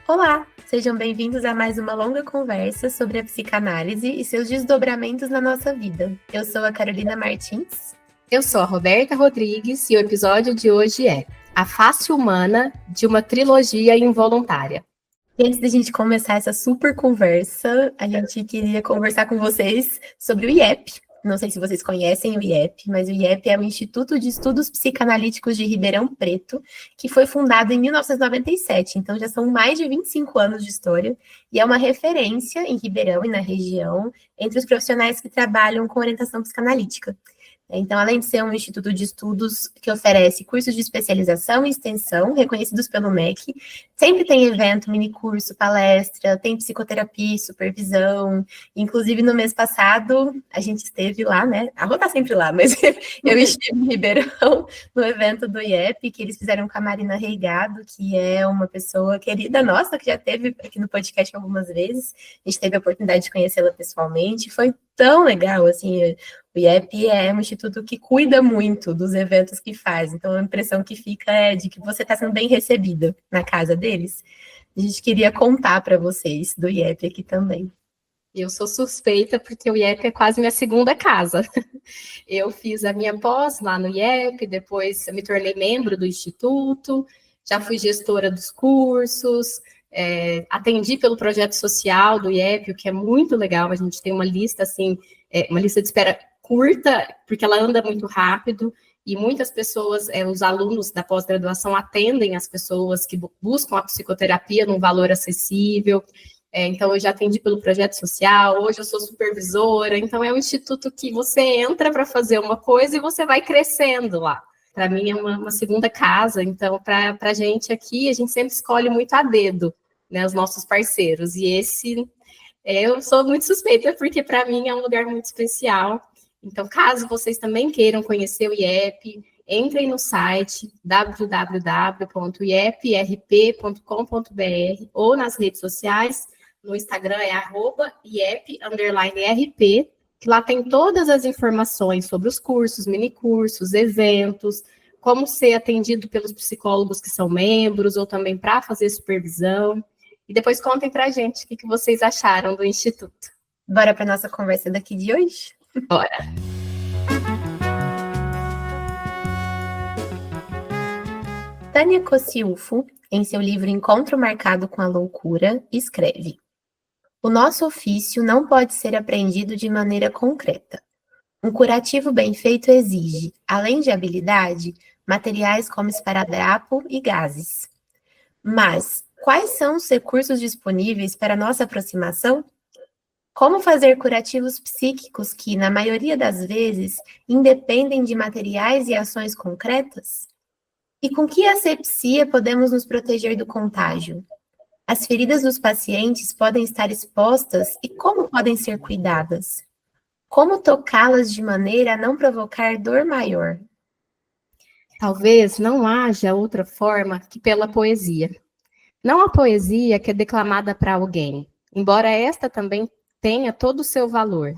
Olá, sejam bem-vindos a mais uma longa conversa sobre a psicanálise e seus desdobramentos na nossa vida. Eu sou a Carolina Martins. Eu sou a Roberta Rodrigues e o episódio de hoje é A Face Humana de uma Trilogia Involuntária. E antes da gente começar essa super conversa, a gente queria conversar com vocês sobre o IEP. Não sei se vocês conhecem o IEP, mas o IEP é o Instituto de Estudos Psicanalíticos de Ribeirão Preto, que foi fundado em 1997, então já são mais de 25 anos de história, e é uma referência em Ribeirão e na região entre os profissionais que trabalham com orientação psicanalítica. Então, além de ser um instituto de estudos que oferece cursos de especialização e extensão, reconhecidos pelo MEC, sempre tem evento, minicurso, palestra, tem psicoterapia, supervisão. Inclusive, no mês passado, a gente esteve lá, né? A Rô tá sempre lá, mas eu estive em Ribeirão, no evento do IEP, que eles fizeram com a Marina Reigado, que é uma pessoa querida nossa, que já esteve aqui no podcast algumas vezes. A gente teve a oportunidade de conhecê-la pessoalmente. Foi tão legal, assim. O IEP é um instituto que cuida muito dos eventos que faz, então a impressão que fica é de que você está sendo bem recebida na casa deles. A gente queria contar para vocês do IEP aqui também. Eu sou suspeita porque o IEP é quase minha segunda casa. Eu fiz a minha pós lá no IEP, depois eu me tornei membro do instituto, já fui gestora dos cursos, atendi pelo projeto social do IEP, o que é muito legal. A gente tem uma lista assim, uma lista de espera curta, porque ela anda muito rápido, e muitas pessoas, os alunos da pós-graduação atendem as pessoas que buscam a psicoterapia num valor acessível. Então, eu já atendi pelo projeto social, hoje eu sou supervisora, então é um instituto que você entra para fazer uma coisa e você vai crescendo lá. Para mim é uma segunda casa, então para a gente aqui, a gente sempre escolhe muito a dedo, né, os nossos parceiros, e esse, eu sou muito suspeita, porque para mim é um lugar muito especial. Então, caso vocês também queiram conhecer o IEP, entrem no site www.ieprp.com.br ou nas redes sociais. No Instagram é @iep_rp, que lá tem todas as informações sobre os cursos, minicursos, eventos, como ser atendido pelos psicólogos que são membros, ou também para fazer supervisão. E depois contem para a gente o que vocês acharam do Instituto. Bora para a nossa conversa daqui de hoje? Bora! Tânia Cociufo, em seu livro Encontro Marcado com a Loucura, escreve: o nosso ofício não pode ser aprendido de maneira concreta. Um curativo bem feito exige, além de habilidade, materiais como esparadrapo e gases. Mas quais são os recursos disponíveis para nossa aproximação? Como fazer curativos psíquicos que, na maioria das vezes, independem de materiais e ações concretas? E com que asepsia podemos nos proteger do contágio? As feridas dos pacientes podem estar expostas e como podem ser cuidadas? Como tocá-las de maneira a não provocar dor maior? Talvez não haja outra forma que pela poesia. Não a poesia que é declamada para alguém, embora esta também tenha todo o seu valor,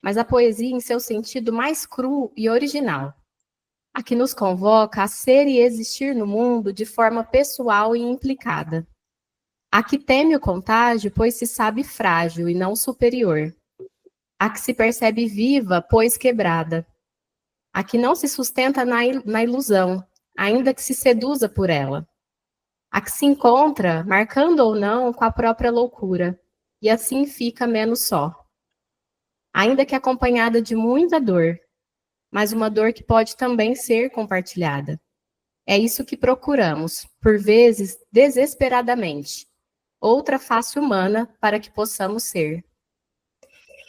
mas a poesia em seu sentido mais cru e original, a que nos convoca a ser e existir no mundo de forma pessoal e implicada. A que teme o contágio, pois se sabe frágil e não superior. A que se percebe viva, pois quebrada. A que não se sustenta na ilusão, ainda que se seduza por ela. A que se encontra, marcando ou não, com a própria loucura, e assim fica menos só. Ainda que acompanhada de muita dor, mas uma dor que pode também ser compartilhada. É isso que procuramos, por vezes desesperadamente, outra face humana para que possamos ser.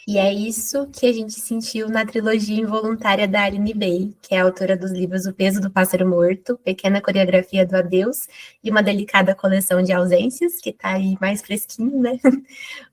E é isso que a gente sentiu na trilogia involuntária da Aline Bey, que é a autora dos livros O Peso do Pássaro Morto, Pequena Coreografia do Adeus e uma delicada coleção de ausências, que está aí mais fresquinho, né?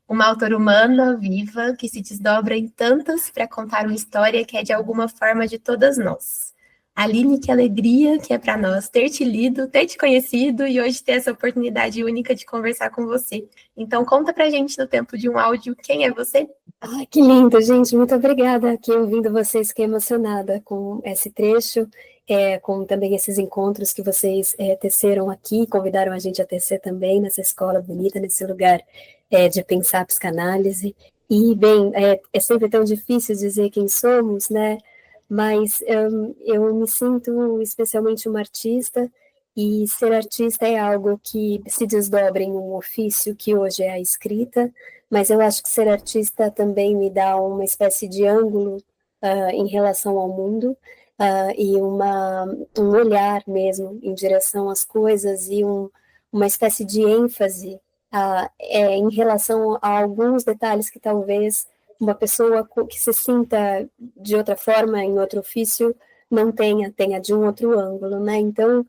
Uma autora humana, viva, que se desdobra em tantas para contar uma história que é de alguma forma de todas nós. Aline, que alegria que é para nós ter te lido, ter te conhecido e hoje ter essa oportunidade única de conversar com você. Então, conta pra gente no tempo de um áudio quem é você. Ai, que lindo, gente. Muito obrigada. Aqui ouvindo vocês, fiquei emocionada com esse trecho com também esses encontros que vocês teceram aqui, convidaram a gente a tecer também nessa escola bonita, nesse lugar de pensar psicanálise. E, bem, é sempre tão difícil dizer quem somos, né? Mas eu me sinto especialmente uma artista, e ser artista é algo que se desdobra em um ofício que hoje é a escrita, mas eu acho que ser artista também me dá uma espécie de ângulo em relação ao mundo, e um olhar mesmo em direção às coisas, e uma espécie de ênfase em relação a alguns detalhes que talvez uma pessoa que se sinta de outra forma, em outro ofício, não tenha de um outro ângulo, né? Então,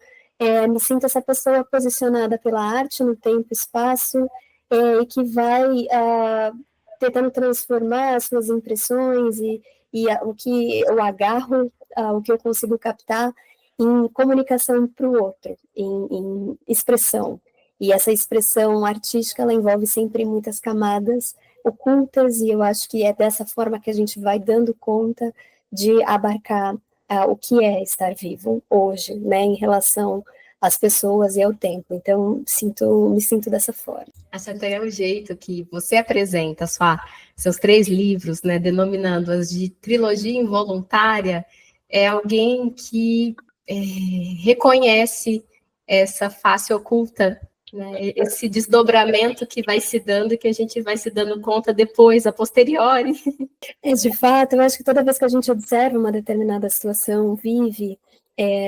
me sinto essa pessoa posicionada pela arte no tempo e espaço, e que vai tentando transformar as suas impressões o que eu agarro, o que eu consigo captar em comunicação para o outro, em expressão. E essa expressão artística, ela envolve sempre muitas camadas ocultas, e eu acho que é dessa forma que a gente vai dando conta de abarcar o que é estar vivo hoje, né, em relação às pessoas e ao tempo. Então, me sinto dessa forma. Acho até o jeito que você apresenta seus 3 livros, né, denominando-as de trilogia involuntária, é alguém que reconhece essa face oculta, né, esse desdobramento que vai se dando e que a gente vai se dando conta depois, a posteriori. De fato, eu acho que toda vez que a gente observa uma determinada situação, vive,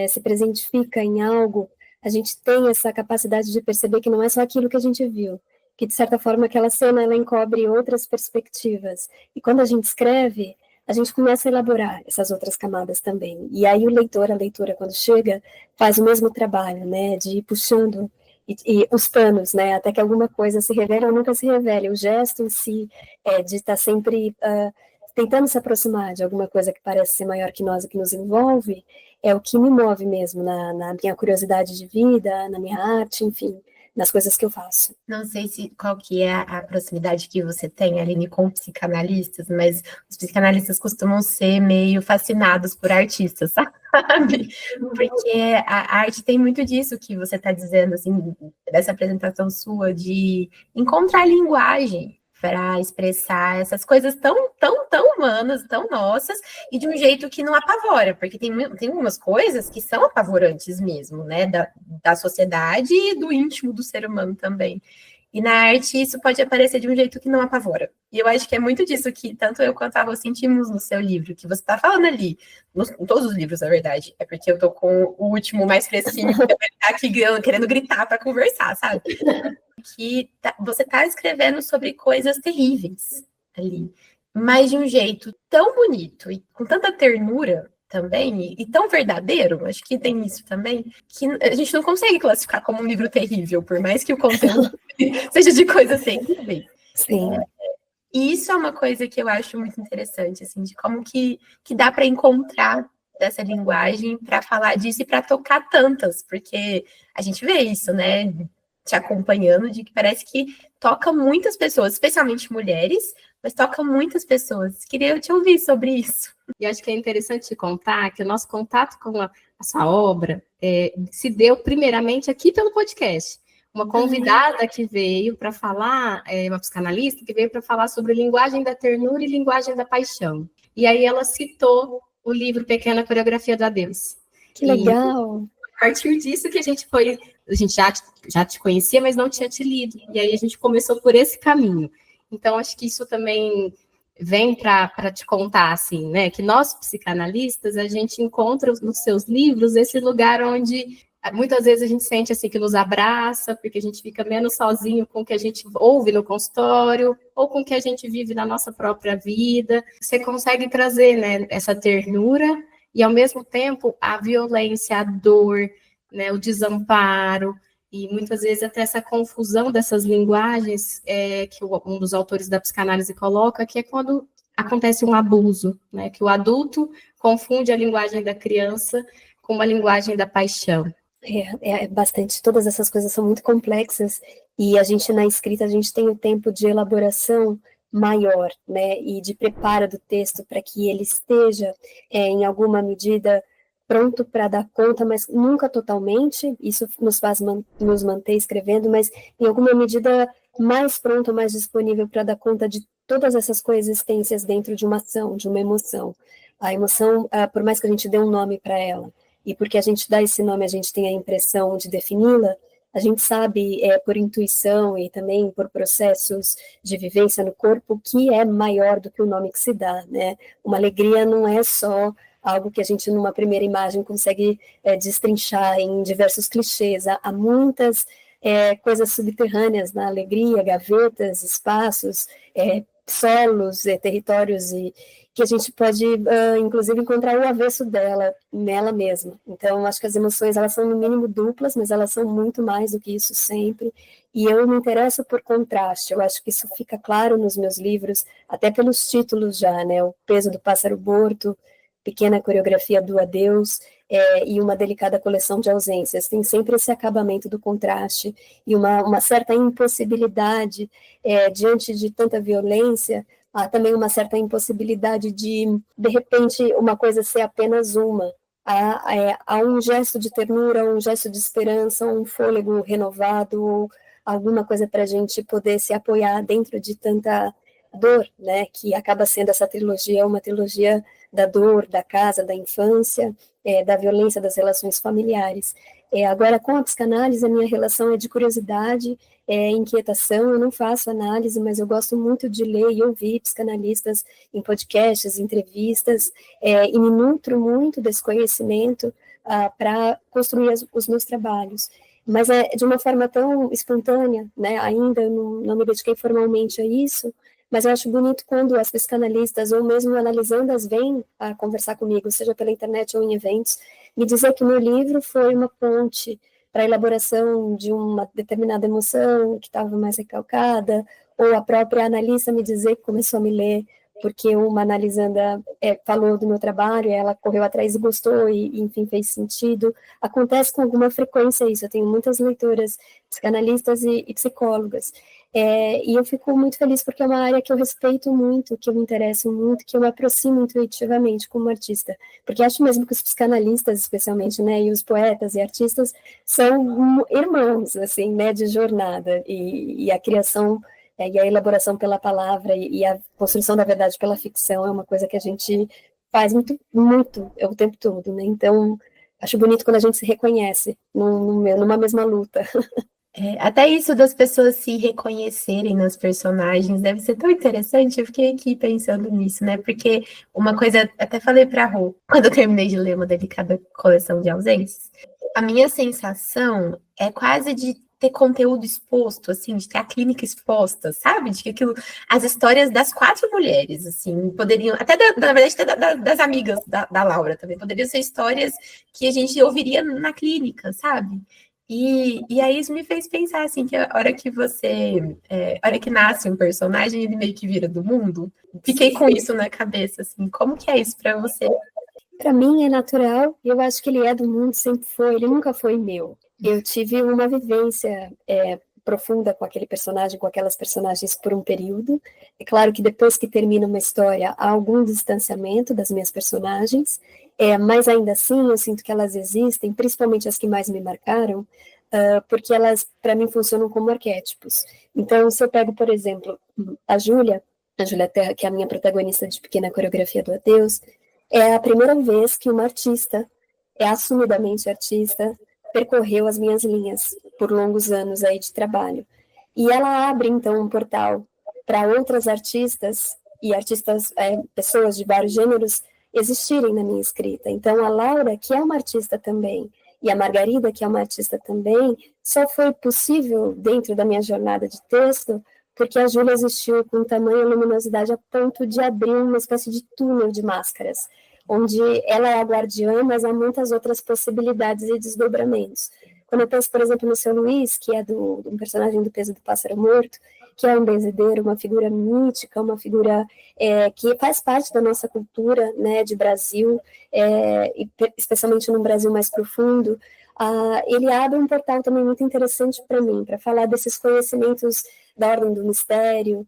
se presentifica em algo, a gente tem essa capacidade de perceber que não é só aquilo que a gente viu, que de certa forma aquela cena ela encobre outras perspectivas. E quando a gente escreve, a gente começa a elaborar essas outras camadas também. E aí o leitor, a leitora, quando chega, faz o mesmo trabalho, né, de ir puxando e os panos, né, até que alguma coisa se revele ou nunca se revele. O gesto em si de estar sempre tentando se aproximar de alguma coisa que parece ser maior que nós e que nos envolve, é o que me move mesmo na minha curiosidade de vida, na minha arte, enfim, nas coisas que eu faço. Não sei qual que é a proximidade que você tem, Aline, com psicanalistas, mas os psicanalistas costumam ser meio fascinados por artistas, sabe? Porque a arte tem muito disso que você está dizendo, assim, dessa apresentação sua, de encontrar linguagem para expressar essas coisas tão, tão, tão humanas, tão nossas, e de um jeito que não apavora, porque tem algumas coisas que são apavorantes mesmo, né, da sociedade e do íntimo do ser humano também. E na arte isso pode aparecer de um jeito que não apavora. E eu acho que é muito disso que tanto eu quanto a Rô sentimos no seu livro, que você está falando ali, em todos os livros, na verdade. É porque eu tô com o último mais fresquinho, que tá aqui querendo gritar para conversar, sabe? Que você tá escrevendo sobre coisas terríveis ali, mas de um jeito tão bonito e com tanta ternura também, e tão verdadeiro, acho que tem isso também, que a gente não consegue classificar como um livro terrível, por mais que o conteúdo seja de coisas terríveis. Sim. E isso é uma coisa que eu acho muito interessante, assim, de como que dá para encontrar dessa linguagem para falar disso e para tocar tantas, porque a gente vê isso, né, te acompanhando, de que parece que toca muitas pessoas, especialmente mulheres, mas toca muitas pessoas. Queria te ouvir sobre isso. E acho que é interessante te contar que o nosso contato com a sua obra se deu primeiramente aqui pelo podcast. Uma convidada que veio para falar, uma psicanalista que veio para falar sobre linguagem da ternura e linguagem da paixão. E aí ela citou o livro Pequena Coreografia do Adeus. Que legal! E a partir disso que a gente já te conhecia, mas não tinha te lido. E aí a gente começou por esse caminho. Então, acho que isso também vem para te contar, assim, né? Que nós, psicanalistas, a gente encontra nos seus livros esse lugar onde muitas vezes a gente sente assim que nos abraça, porque a gente fica menos sozinho com o que a gente ouve no consultório, ou com o que a gente vive na nossa própria vida. Você consegue trazer, né, essa ternura e, ao mesmo tempo, a violência, a dor, né, o desamparo, e muitas vezes até essa confusão dessas linguagens que um dos autores da psicanálise coloca, que é quando acontece um abuso, né, que o adulto confunde a linguagem da criança com a linguagem da paixão. Bastante, todas essas coisas são muito complexas, e a gente na escrita, a gente tem um tempo de elaboração maior, né, e de preparo do texto para que ele esteja, em alguma medida, pronto para dar conta, mas nunca totalmente. Isso nos manter escrevendo, mas em alguma medida mais pronto, mais disponível para dar conta de todas essas coexistências dentro de uma ação, de uma emoção. A emoção, por mais que a gente dê um nome para ela, e porque a gente dá esse nome, a gente tem a impressão de defini-la, a gente sabe, por intuição e também por processos de vivência no corpo, que é maior do que o nome que se dá, né? Uma alegria não é só algo que a gente, numa primeira imagem, consegue destrinchar em diversos clichês. Há muitas coisas subterrâneas na alegria, gavetas, espaços, solos, territórios, e que a gente pode, inclusive, encontrar o avesso dela, nela mesma. Então, acho que as emoções, elas são, no mínimo, duplas, mas elas são muito mais do que isso sempre, e eu me interesso por contraste. Eu acho que isso fica claro nos meus livros, até pelos títulos já, né? O Peso do Pássaro Morto, Pequena Coreografia do Adeus, e Uma Delicada Coleção de Ausências. Tem sempre esse acabamento do contraste, e uma certa impossibilidade, diante de tanta violência. Há também uma certa impossibilidade de repente, uma coisa ser apenas uma. Há um gesto de ternura, um gesto de esperança, um fôlego renovado, ou alguma coisa para a gente poder se apoiar dentro de tanta dor, né? Que acaba sendo essa trilogia, uma trilogia da dor, da casa, da infância, da violência das relações familiares. Agora, com a psicanálise, a minha relação é de curiosidade, inquietação. Eu não faço análise, mas eu gosto muito de ler e ouvir psicanalistas em podcasts, entrevistas, e me nutro muito desse conhecimento para construir os meus trabalhos. Mas é de uma forma tão espontânea, né? Ainda não me dediquei formalmente a isso, mas eu acho bonito quando as psicanalistas, ou mesmo analisando-as, vêm a conversar comigo, seja pela internet ou em eventos, me dizer que o meu livro foi uma ponte para a elaboração de uma determinada emoção que estava mais recalcada, ou a própria analista me dizer que começou a me ler porque uma analisanda falou do meu trabalho, ela correu atrás e gostou, e enfim, fez sentido. Acontece com alguma frequência isso. Eu tenho muitas leitoras psicanalistas e psicólogas, e eu fico muito feliz porque é uma área que eu respeito muito, que eu me interesso muito, que eu me aproximo intuitivamente como artista, porque acho mesmo que os psicanalistas, especialmente, né, e os poetas e artistas, são irmãos, assim, né, de jornada, e a criação e a elaboração pela palavra e a construção da verdade pela ficção é uma coisa que a gente faz muito, muito, o tempo todo, né? Então, acho bonito quando a gente se reconhece numa mesma luta. Até isso das pessoas se reconhecerem nas personagens deve ser tão interessante. Eu fiquei aqui pensando nisso, né? Porque uma coisa, até falei pra Rô, quando eu terminei de ler Uma Delicada Coleção de Ausências, a minha sensação é quase de ter conteúdo exposto, assim, de ter a clínica exposta, sabe? De que aquilo, as histórias das 4 mulheres, assim, poderiam, até na verdade, até das amigas da Laura também, poderiam ser histórias que a gente ouviria na clínica, sabe? E aí isso me fez pensar, assim, que a hora que a hora que nasce um personagem, ele meio que vira do mundo. Fiquei com isso na cabeça, assim, como que é isso para você? Para mim é natural, e eu acho que ele é do mundo, sempre foi, ele nunca foi meu. Eu tive uma vivência profunda com aquele personagem, com aquelas personagens por um período. É claro que depois que termina uma história, há algum distanciamento das minhas personagens, mas ainda assim eu sinto que elas existem, principalmente as que mais me marcaram, porque elas, para mim, funcionam como arquétipos. Então, se eu pego, por exemplo, a Júlia Terra, que é a minha protagonista de Pequena Coreografia do Adeus, é a primeira vez que uma artista, assumidamente artista, percorreu as minhas linhas por longos anos aí de trabalho. E ela abre, então, um portal para outras artistas, e artistas, pessoas de vários gêneros, existirem na minha escrita. Então, a Laura, que é uma artista também, e a Margarida, que é uma artista também, só foi possível dentro da minha jornada de texto porque a Júlia existiu com tamanha luminosidade a ponto de abrir uma espécie de túnel de máscaras, onde ela é a guardiã, mas há muitas outras possibilidades e desdobramentos. Quando eu penso, por exemplo, no seu Luiz, que é um personagem do Peso do Pássaro Morto, que é um benzedeiro, uma figura mítica, uma figura que faz parte da nossa cultura, né, de Brasil, e especialmente num Brasil mais profundo, ele abre um portal também muito interessante para mim, para falar desses conhecimentos da Ordem do Mistério,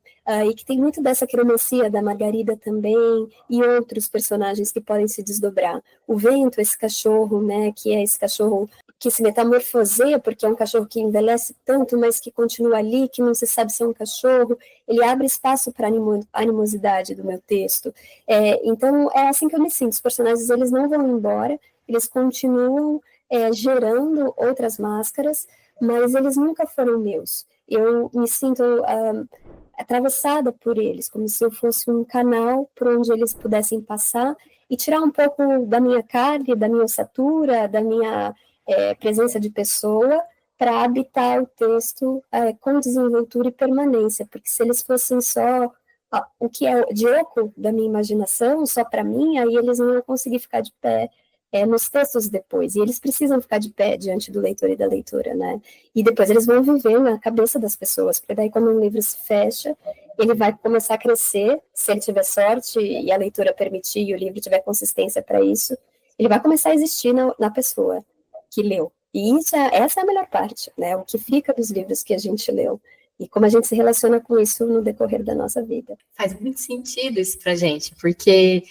e que tem muito dessa quiromancia da Margarida também, e outros personagens que podem se desdobrar. O Vento, esse cachorro, né, que é esse cachorro que se metamorfoseia, porque é um cachorro que envelhece tanto, mas que continua ali, que não se sabe se é um cachorro, ele abre espaço para a animosidade do meu texto. Então, é assim que eu me sinto, os personagens, eles não vão embora, eles continuam gerando outras máscaras, mas eles nunca foram meus. Eu me sinto atravessada por eles, como se eu fosse um canal por onde eles pudessem passar e tirar um pouco da minha carne, da minha ossatura, da minha presença de pessoa, para habitar o texto com desenvoltura e permanência, porque se eles fossem só o que é de oco da minha imaginação, só para mim, aí eles não iam conseguir ficar de pé nos textos depois, e eles precisam ficar de pé diante do leitor e da leitora, né? E depois eles vão viver na cabeça das pessoas, porque daí quando um livro se fecha, ele vai começar a crescer, se ele tiver sorte e a leitura permitir e o livro tiver consistência para isso, ele vai começar a existir na pessoa que leu. E essa é a melhor parte, né? O que fica dos livros que a gente leu. E como a gente se relaciona com isso no decorrer da nossa vida. Faz muito sentido isso pra gente, porque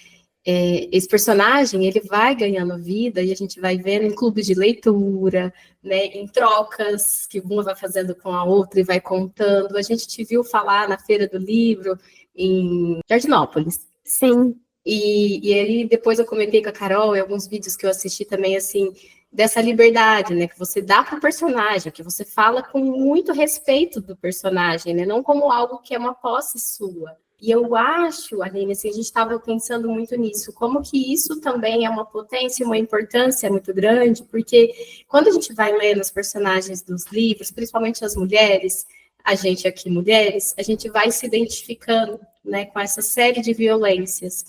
esse personagem, ele vai ganhando vida e a gente vai vendo em clubes de leitura, né, em trocas que uma vai fazendo com a outra e vai contando. A gente te viu falar na Feira do Livro em Jardinópolis. Sim. E aí depois eu comentei com a Carol, em alguns vídeos que eu assisti também, assim, dessa liberdade, né, que você dá para o personagem, que você fala com muito respeito do personagem, né, não como algo que é uma posse sua. E eu acho, Aline, assim, a gente estava pensando muito nisso, como que isso também é uma potência, uma importância muito grande, porque quando a gente vai lendo os personagens dos livros, principalmente as mulheres, a gente aqui, mulheres, a gente vai se identificando, né, com essa série de violências,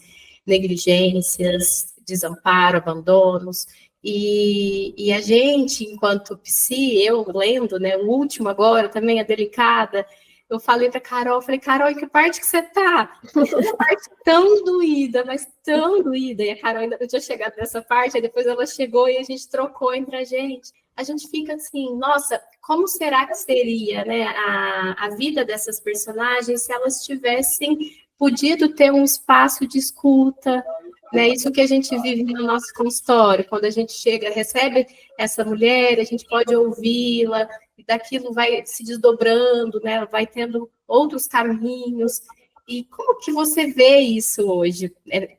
negligências, desamparo, abandonos, e a gente, enquanto psi, eu lendo, né, o último agora, também a Delicada, eu falei para Carol, Carol, em que parte que você tá? Uma parte tão doída, mas tão doída. E a Carol ainda não tinha chegado nessa parte, aí depois ela chegou e a gente trocou entre a gente. A gente fica assim, nossa, como será que seria, né, a vida dessas personagens se elas tivessem podido ter um espaço de escuta, né? Isso que a gente vive no nosso consultório, quando a gente chega, recebe essa mulher, a gente pode ouvi-la, e daquilo vai se desdobrando, né? Vai tendo outros caminhos. E como que você vê isso hoje?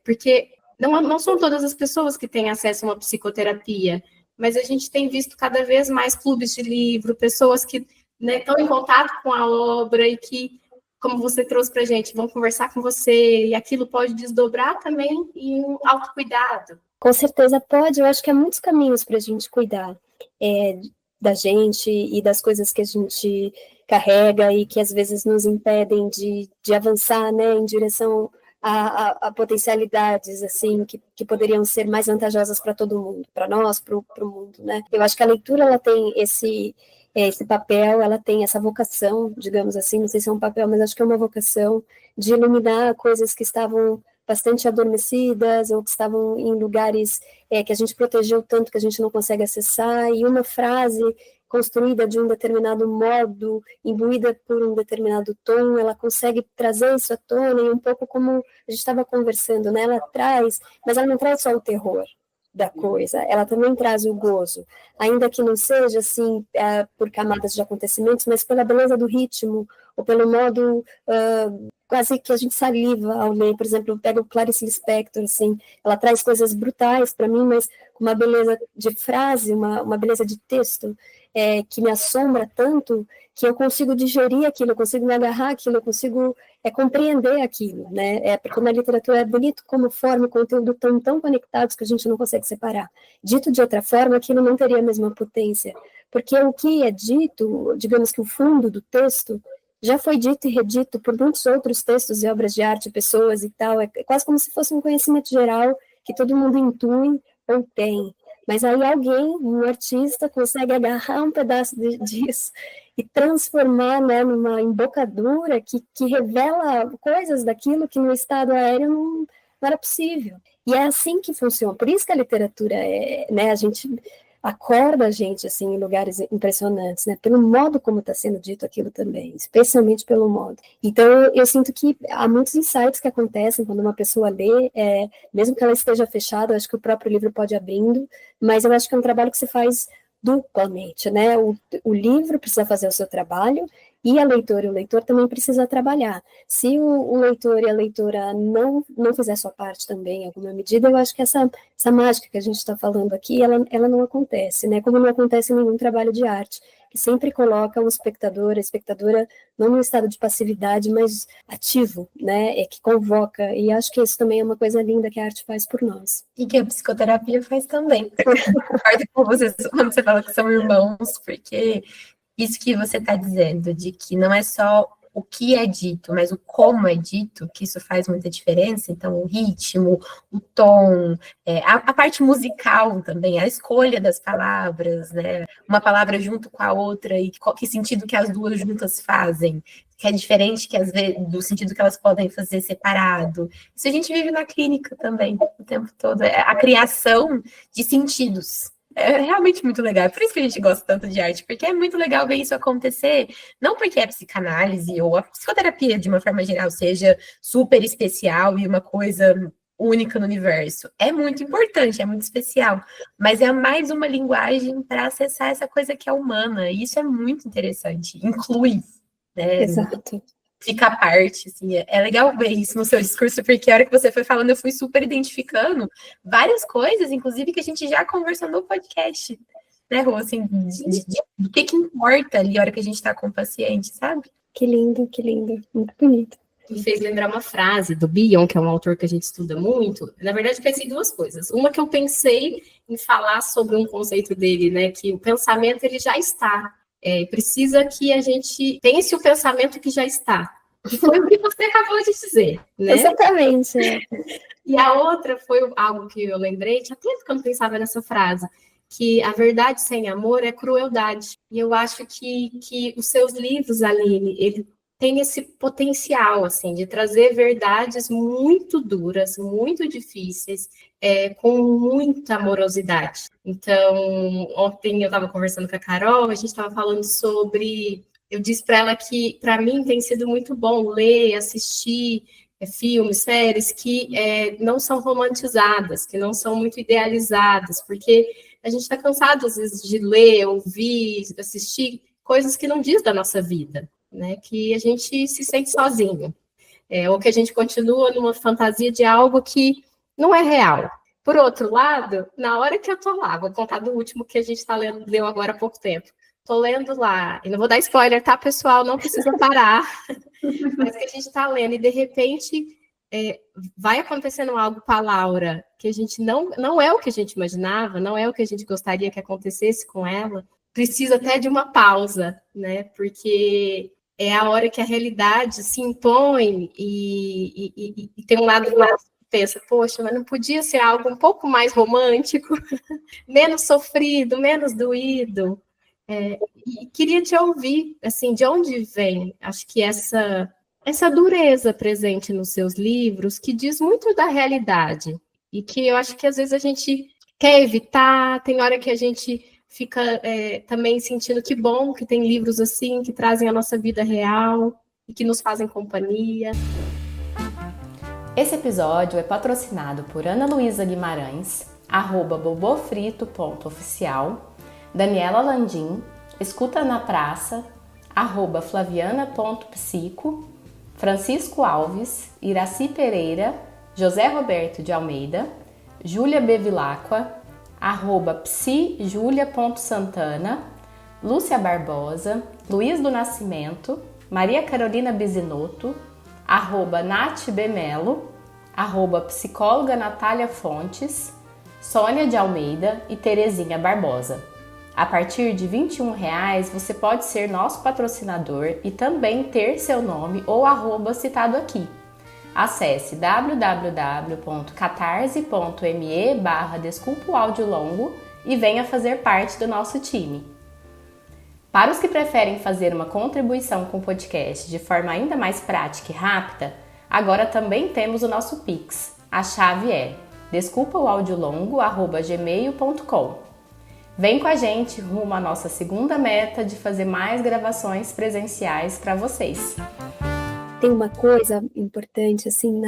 Porque não são todas as pessoas que têm acesso a uma psicoterapia, mas a gente tem visto cada vez mais clubes de livro, pessoas que, né, estão em contato com a obra e que, como você trouxe para a gente, vão conversar com você, e aquilo pode desdobrar também em um autocuidado. Com certeza pode, eu acho que há muitos caminhos para a gente cuidar da gente e das coisas que a gente carrega e que às vezes nos impedem de avançar, né, em direção a potencialidades assim que poderiam ser mais vantajosas para todo mundo, para nós, para o mundo, né? Eu acho que a leitura ela tem esse papel, ela tem essa vocação, digamos assim, não sei se é um papel, mas acho que é uma vocação de iluminar coisas que estavam bastante adormecidas ou que estavam em lugares que a gente protegeu tanto que a gente não consegue acessar, e uma frase construída de um determinado modo, imbuída por um determinado tom, ela consegue trazer isso à tona, e um pouco como a gente estava conversando, né? Ela traz, mas ela não traz só o terror da coisa, ela também traz o gozo, ainda que não seja assim por camadas de acontecimentos, mas pela beleza do ritmo, ou pelo modo quase que a gente saliva ao ler. Por exemplo, eu pego Clarice Lispector, assim, ela traz coisas brutais para mim, mas com uma beleza de frase, uma beleza de texto que me assombra tanto que eu consigo digerir aquilo, eu consigo me agarrar aquilo, eu consigo compreender aquilo, né? Porque na literatura é bonito como forma e conteúdo tão conectados que a gente não consegue separar. Dito de outra forma, aquilo não teria a mesma potência, porque o que é dito, digamos que o fundo do texto, já foi dito e redito por muitos outros textos e obras de arte, pessoas e tal, é quase como se fosse um conhecimento geral que todo mundo intui ou tem. Mas aí alguém, um artista, consegue agarrar um pedaço disso e transformar, né, numa embocadura que revela coisas daquilo que no estado aéreo não era possível. E é assim que funciona. Por isso que a literatura né, a gente acorda a gente, assim, em lugares impressionantes, né? Pelo modo como está sendo dito aquilo também, especialmente pelo modo. Então, eu sinto que há muitos insights que acontecem quando uma pessoa lê, mesmo que ela esteja fechada, eu acho que o próprio livro pode ir abrindo, mas eu acho que é um trabalho que se faz duplamente, né? O livro precisa fazer o seu trabalho, e a leitora e o leitor também precisa trabalhar. Se o leitor e a leitora não fizer sua parte também, em alguma medida, eu acho que essa mágica que a gente está falando aqui, ela não acontece, né? Como não acontece em nenhum trabalho de arte, que sempre coloca o espectador, a espectadora, não num estado de passividade, mas ativo, né? Que convoca, e acho que isso também é uma coisa linda que a arte faz por nós. E que a psicoterapia faz também. Concordo com vocês quando você fala que são irmãos, porque isso que você está dizendo, de que não é só o que é dito, mas o como é dito, que isso faz muita diferença. Então, o ritmo, o tom, a parte musical também, a escolha das palavras, né? Uma palavra junto com a outra e que sentido que as duas juntas fazem, que é diferente que às vezes do sentido que elas podem fazer separado. Isso a gente vive na clínica também o tempo todo. É a criação de sentidos. É realmente muito legal. É por isso que a gente gosta tanto de arte, porque é muito legal ver isso acontecer. Não porque a psicanálise ou a psicoterapia, de uma forma geral, seja super especial e uma coisa única no universo. É muito importante, é muito especial. Mas é mais uma linguagem para acessar essa coisa que é humana. E isso é muito interessante. Inclui, né? Exato. Fica à parte, assim, é legal ver isso no seu discurso, porque a hora que você foi falando, eu fui super identificando várias coisas, inclusive que a gente já conversou no podcast, né, Rô, assim, do que importa ali a hora que a gente tá com o paciente, sabe? Que lindo, muito bonito. Me fez lembrar uma frase do Bion, que é um autor que a gente estuda muito. Na verdade, eu pensei em duas coisas. Uma que eu pensei em falar sobre um conceito dele, né, que o pensamento, ele já está. Precisa que a gente pense o pensamento que já está. E foi o que você acabou de dizer, né? Exatamente. E a outra foi algo que eu lembrei, tinha tempo que eu não pensava nessa frase, que a verdade sem amor é crueldade. E eu acho que os seus livros, Aline, ele tem esse potencial, assim, de trazer verdades muito duras, muito difíceis, com muita amorosidade. Então, ontem eu estava conversando com a Carol, a gente estava falando sobre... Eu disse para ela que, para mim, tem sido muito bom ler, assistir filmes, séries que não são romantizadas, que não são muito idealizadas, porque a gente está cansado, às vezes, de ler, ouvir, assistir coisas que não diz da nossa vida, né? Que a gente se sente sozinho, ou que a gente continua numa fantasia de algo que não é real. Por outro lado, na hora que eu tô lá, vou contar do último que a gente leu agora há pouco tempo, tô lendo lá, e não vou dar spoiler, tá, pessoal? Não precisa parar, mas que a gente tá lendo, e de repente vai acontecendo algo com a Laura, que a gente não é o que a gente imaginava, não é o que a gente gostaria que acontecesse com ela, precisa até de uma pausa, né? Porque é a hora que a realidade se impõe e tem um lado que pensa, poxa, mas não podia ser algo um pouco mais romântico, menos sofrido, menos doído. E queria te ouvir, assim, de onde vem, acho que essa dureza presente nos seus livros, que diz muito da realidade, e que eu acho que às vezes a gente quer evitar, tem hora que a gente fica também sentindo que bom que tem livros assim, que trazem a nossa vida real, e que nos fazem companhia. Esse episódio é patrocinado por Ana Luísa Guimarães, @bobofrito.oficial, Daniela Landim, Escuta na Praça, @flaviana.psico, Francisco Alves, Iraci Pereira, José Roberto de Almeida, Júlia Bevilacqua, @psijulia.santana, Lúcia Barbosa, Luiz do Nascimento, Maria Carolina Bisinotto, @Nath Bemelo, @psicóloga Natália Fontes, Sônia de Almeida e Terezinha Barbosa. A partir de R$ 21,00 você pode ser nosso patrocinador e também ter seu nome ou arroba citado aqui. Acesse www.catarse.me/Desculpa o Áudio Longo e venha fazer parte do nosso time. Para os que preferem fazer uma contribuição com o podcast de forma ainda mais prática e rápida, agora também temos o nosso Pix. A chave é desculpaoaudiolongo@gmail.com. Vem com a gente rumo à nossa segunda meta de fazer mais gravações presenciais para vocês. Tem uma coisa importante, assim,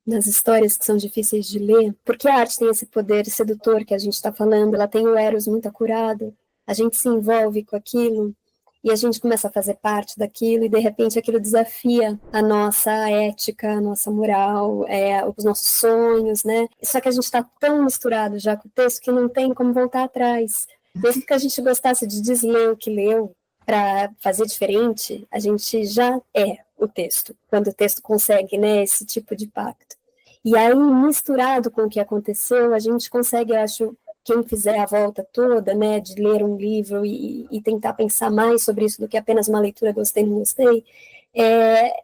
nas histórias que são difíceis de ler, porque a arte tem esse poder sedutor que a gente está falando, ela tem o eros muito acurado, a gente se envolve com aquilo, e a gente começa a fazer parte daquilo, e de repente aquilo desafia a nossa ética, a nossa moral, os nossos sonhos, né? Só que a gente está tão misturado já com o texto que não tem como voltar atrás. Mesmo que a gente gostasse de desler o que leu para fazer diferente, a gente já é o texto, quando o texto consegue, né, esse tipo de pacto. E aí, misturado com o que aconteceu, a gente consegue, eu acho, quem fizer a volta toda, né, de ler um livro e tentar pensar mais sobre isso do que apenas uma leitura gostei, não gostei,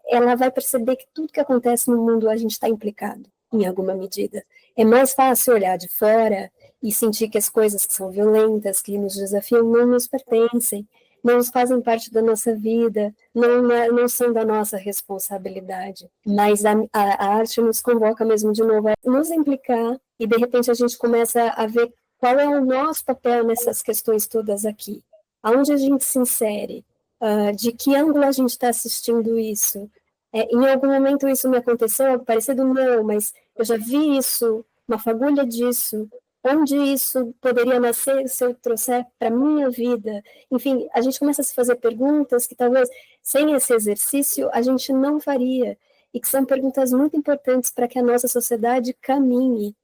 ela vai perceber que tudo que acontece no mundo a gente está implicado, em alguma medida. É mais fácil olhar de fora e sentir que as coisas que são violentas, que nos desafiam, não nos pertencem, não fazem parte da nossa vida, não são da nossa responsabilidade. Mas a arte nos convoca mesmo de novo a nos implicar e, de repente, a gente começa a ver qual é o nosso papel nessas questões todas aqui. Aonde a gente se insere? De que ângulo a gente está assistindo isso? Em algum momento isso me aconteceu, algo parecido? Não, mas eu já vi isso, uma fagulha disso. Onde isso poderia nascer se eu trouxer para a minha vida? Enfim, a gente começa a se fazer perguntas que talvez sem esse exercício a gente não faria, e que são perguntas muito importantes para que a nossa sociedade caminhe.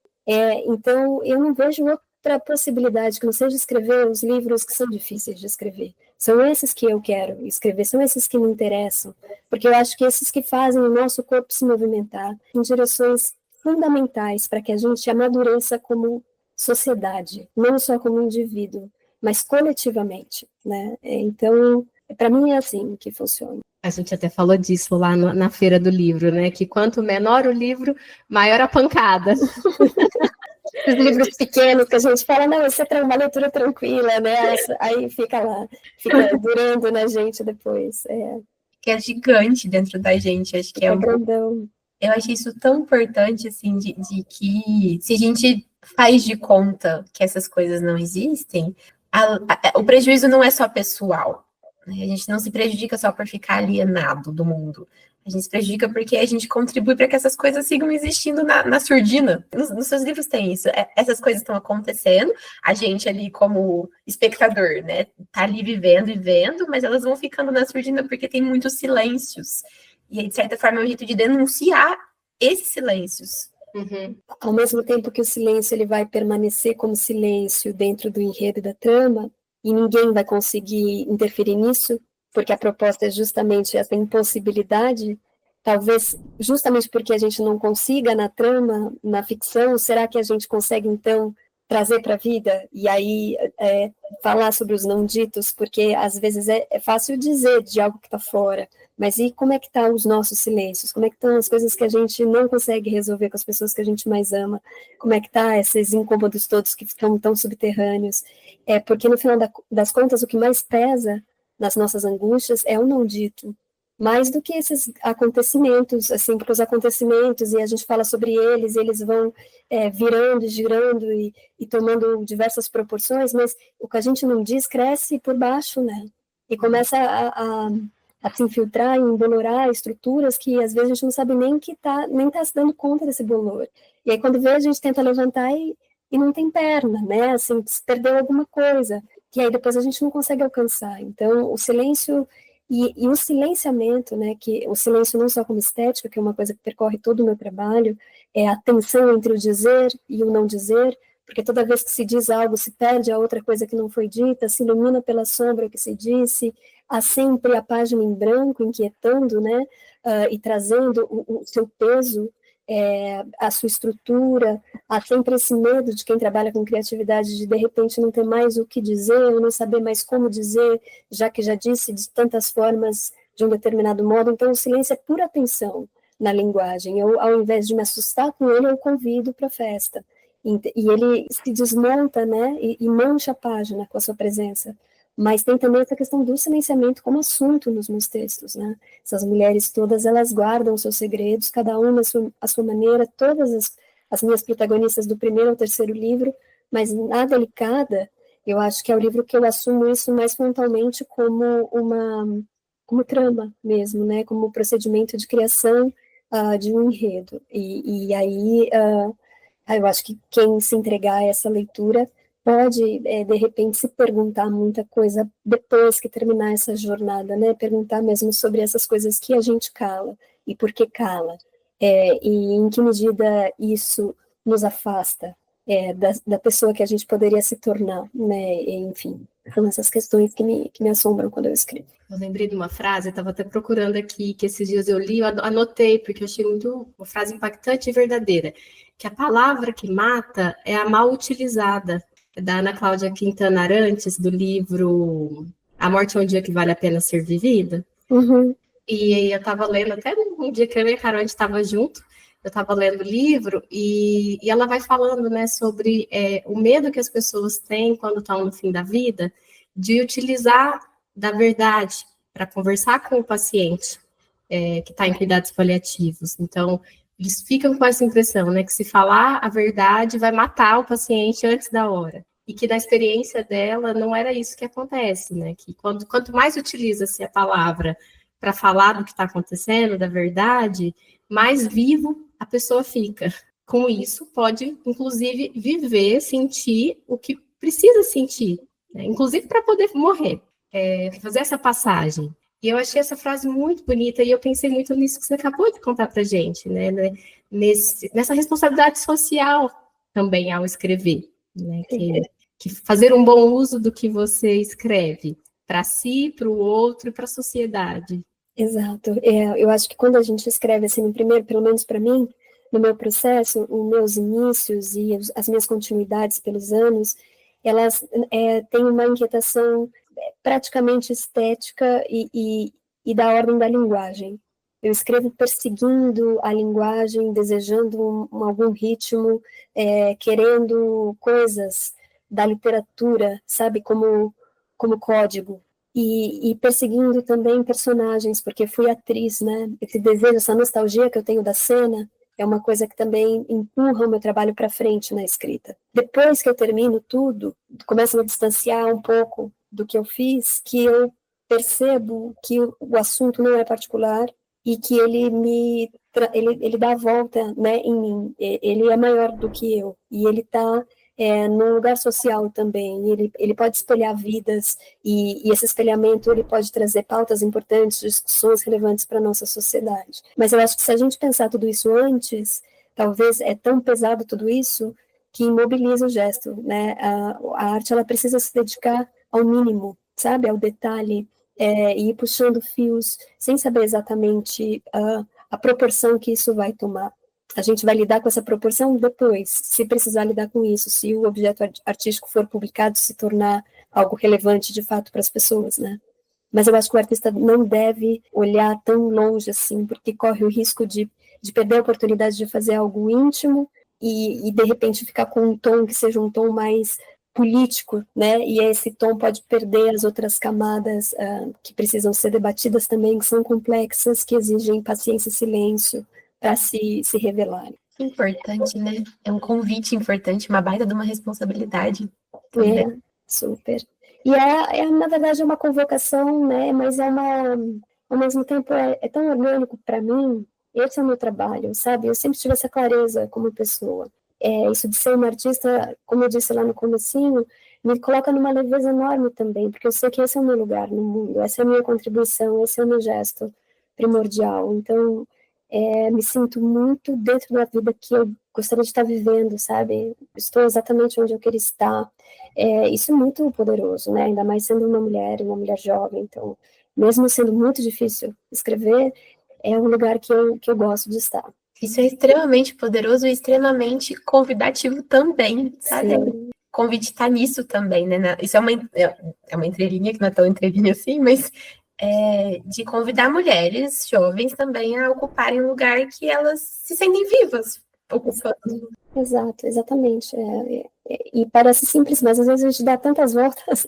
Então, eu não vejo outra possibilidade que não seja escrever os livros que são difíceis de escrever. São esses que eu quero escrever, são esses que me interessam, porque eu acho que esses que fazem o nosso corpo se movimentar em direções fundamentais para que a gente amadureça como sociedade, não só como indivíduo, mas coletivamente, né? Então, para mim é assim que funciona. A gente até falou disso lá na Feira do Livro, né? Que quanto menor o livro, maior a pancada. Os livros pequenos que a gente fala, não, isso é uma leitura tranquila, né? Aí fica lá, fica durando na gente depois. Que é gigante dentro da gente, acho que é grandão. Eu achei isso tão importante, assim, de que se a gente faz de conta que essas coisas não existem, o prejuízo não é só pessoal, né? A gente não se prejudica só por ficar alienado do mundo. A gente se prejudica porque a gente contribui para que essas coisas sigam existindo na surdina. Nos seus livros tem isso. Essas coisas estão acontecendo, a gente ali como espectador, né, tá ali vivendo e vendo, mas elas vão ficando na surdina porque tem muitos silêncios. E aí, de certa forma, é um jeito de denunciar esses silêncios. Uhum. Ao mesmo tempo que o silêncio ele vai permanecer como silêncio dentro do enredo da trama, e ninguém vai conseguir interferir nisso, porque a proposta é justamente essa impossibilidade, talvez justamente porque a gente não consiga na trama, na ficção, será que a gente consegue, então, trazer para a vida? E aí falar sobre os não ditos, porque às vezes é fácil dizer de algo que está fora, mas e como é que estão os nossos silêncios? Como é que estão as coisas que a gente não consegue resolver com as pessoas que a gente mais ama? Como é que estão esses incômodos todos que ficam tão subterrâneos? Porque no final das contas, o que mais pesa nas nossas angústias é o não dito, mais do que esses acontecimentos, assim, porque os acontecimentos, e a gente fala sobre eles vão virando e girando e tomando diversas proporções, mas o que a gente não diz cresce por baixo, né? E começa a se infiltrar e embolorar estruturas que às vezes a gente não sabe nem tá se dando conta desse bolor. E aí quando vê, a gente tenta levantar e não tem perna, né? Assim, se perdeu alguma coisa. E aí depois a gente não consegue alcançar. Então, o silêncio e o silenciamento, né? Que o silêncio não só como estética, que é uma coisa que percorre todo o meu trabalho, é a tensão entre o dizer e o não dizer, porque toda vez que se diz algo, se perde a outra coisa que não foi dita, se ilumina pela sombra o que se disse, há sempre a página em branco, inquietando, né, e trazendo o seu peso, a sua estrutura, há sempre esse medo de quem trabalha com criatividade de repente não ter mais o que dizer, ou não saber mais como dizer, já que já disse de tantas formas de um determinado modo. Então o silêncio é pura atenção na linguagem. Eu, ao invés de me assustar com ele, eu convido para a festa. E ele se desmonta, né, e mancha a página com a sua presença. Mas tem também essa questão do silenciamento como assunto nos meus textos, né? Essas mulheres todas, elas guardam os seus segredos, cada uma à sua maneira, todas as minhas protagonistas do primeiro ao terceiro livro, mas na delicada, Eu acho que é o livro que eu assumo isso mais frontalmente como trama mesmo, né? Como procedimento de criação de um enredo. E aí eu acho que quem se entregar a essa leitura pode, de repente, se perguntar muita coisa depois que terminar essa jornada, né? Perguntar mesmo sobre essas coisas que a gente cala e por que cala, e em que medida isso nos afasta da pessoa que a gente poderia se tornar, né? Enfim, são essas questões que me assombram quando eu escrevo. Eu lembrei de uma frase, eu estava até procurando aqui, que esses dias eu li, eu anotei, porque eu achei muito uma frase impactante e verdadeira, que a palavra que mata é a mal utilizada, da Ana Cláudia Quintana Arantes, do livro A Morte é um Dia que Vale a Pena Ser Vivida. Uhum. E eu estava lendo, até um dia que eu e a Carol, a gente estava junto, eu estava lendo o livro, e ela vai falando, né, sobre o medo que as pessoas têm quando estão no fim da vida, de utilizar da verdade para conversar com o paciente que está em cuidados paliativos. Então, eles ficam com essa impressão, né, que se falar a verdade vai matar o paciente antes da hora. E que na experiência dela não era isso que acontece, né? Que quanto mais utiliza-se a palavra para falar do que está acontecendo, da verdade, mais vivo a pessoa fica. Com isso, pode, inclusive, viver, sentir o que precisa sentir, né? Inclusive para poder morrer, fazer essa passagem. E eu achei essa frase muito bonita, e eu pensei muito nisso que você acabou de contar para a gente, né? Nessa responsabilidade social também ao escrever, né? Que fazer um bom uso do que você escreve, para si, para o outro e para a sociedade. Exato. Eu acho que quando a gente escreve assim, no primeiro, pelo menos para mim, no meu processo, os meus inícios e as minhas continuidades pelos anos, elas têm uma inquietação praticamente estética e da ordem da linguagem. Eu escrevo perseguindo a linguagem, desejando algum ritmo, querendo coisas da literatura, sabe, como código. E perseguindo também personagens, porque fui atriz, né? Esse desejo, essa nostalgia que eu tenho da cena é uma coisa que também empurra o meu trabalho para frente na escrita. Depois que eu termino tudo, começo a me distanciar um pouco do que eu fiz, que eu percebo que o assunto não é particular e que ele dá a volta, né, em mim. Ele é maior do que eu e ele está num lugar social também, ele pode espelhar vidas, e esse espelhamento ele pode trazer pautas importantes, discussões relevantes para a nossa sociedade. Mas eu acho que se a gente pensar tudo isso antes, talvez é tão pesado tudo isso, que imobiliza o gesto, né? A arte, ela precisa se dedicar ao mínimo, sabe? Ao detalhe, e ir puxando fios, sem saber exatamente a proporção que isso vai tomar. A gente vai lidar com essa proporção depois, se precisar lidar com isso, se o objeto artístico for publicado, se tornar algo relevante de fato para as pessoas, né? Mas eu acho que o artista não deve olhar tão longe assim, porque corre o risco de perder a oportunidade de fazer algo íntimo e de repente ficar com um tom que seja um tom mais político, né? E esse tom pode perder as outras camadas que precisam ser debatidas também, que são complexas, que exigem paciência e silêncio para se revelar. Importante, né? É um convite importante, uma baita de uma responsabilidade. Super. E na verdade, é uma convocação, né? Mas ao mesmo tempo, é tão orgânico para mim. Esse é o meu trabalho, sabe? Eu sempre tive essa clareza como pessoa. Isso de ser uma artista, como eu disse lá no comecinho, me coloca numa leveza enorme também, porque eu sei que esse é o meu lugar no mundo, essa é a minha contribuição, esse é o meu gesto primordial. Então, me sinto muito dentro da vida que eu gostaria de estar vivendo, sabe? Estou exatamente onde eu queria estar. Isso é muito poderoso, né? Ainda mais sendo uma mulher jovem. Então, mesmo sendo muito difícil escrever, é um lugar que eu gosto de estar. Isso é extremamente poderoso e extremamente convidativo também, sabe? Sim. O convite está nisso também, né? Isso é uma entrelinha, que não é tão entrelinha assim, mas de convidar mulheres jovens também a ocuparem um lugar que elas se sentem vivas ocupando. Exato, exatamente. E parece simples, mas às vezes a gente dá tantas voltas